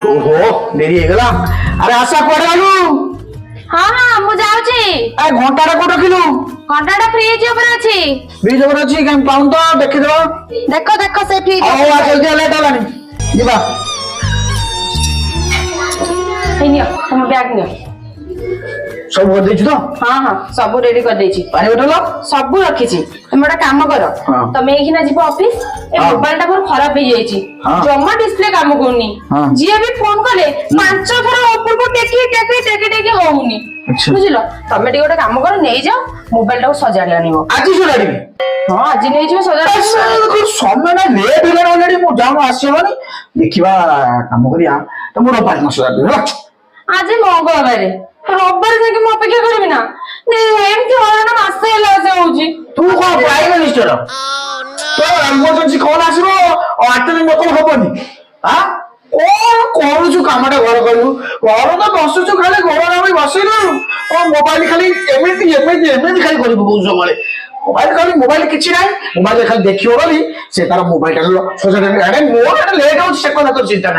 ओहो देरी हो गला। अरे आशा कोड गलु? हाँ हाँ मु जाउची। ए घंटाटा कोड रखिलु? घंटाटा फ्रिज ऊपर अछि। फ्रिज ऊपर अछि केम पाउन तो देखि दो। देखो देखो से फ्रिज। आओ आ जल्दी लेट होलानी। जिबा। नियो हम बैग नियो। सब कर देछि तो? हाँ हाँ सब रेडी कर देछि। पानी बोतल सब रखी छी। तुम एटा काम करो। तमे एखिना जिबो ऑफिस ए मोबाइल टा पर खराब हो जाईची। जम्मा डिस्प्ले काम कोनी। जिए भी फोन कले पांच थरा ऊपर को टेकी होउनी। बुझिलो तमे टी गोटे काम करो नै जाओ मोबाइल टा को सजाडी आनिबो। आज सजाडी? हां आज नै जिबो सजाडी। समय ना लेट होला ऑलरेडी मु जाऊ आसीबनी। देखिबा काम करिया त मोर बाइक न सजाडी हो। आज मंगळबार रविवार जाके मु अपेक्षा करबी ना। नै एमती होला ना मासे होला से होउची। तू को प्राइम मिनिस्टर तो इमरजेंसी कॉल आसीबो और आटले मतलब होबनी हां कोन करू कामटा घर करू घर तो बसुछु खाली घर ना बसिलु और मोबाइल खाली एमिति खाली करू बहुत सबले मोबाइल किछि नाही मोबाइल खाली देखियो बोली से तार मोबाइल सजडे अरे मोर लेट हो से कोन तो चिंता नाही।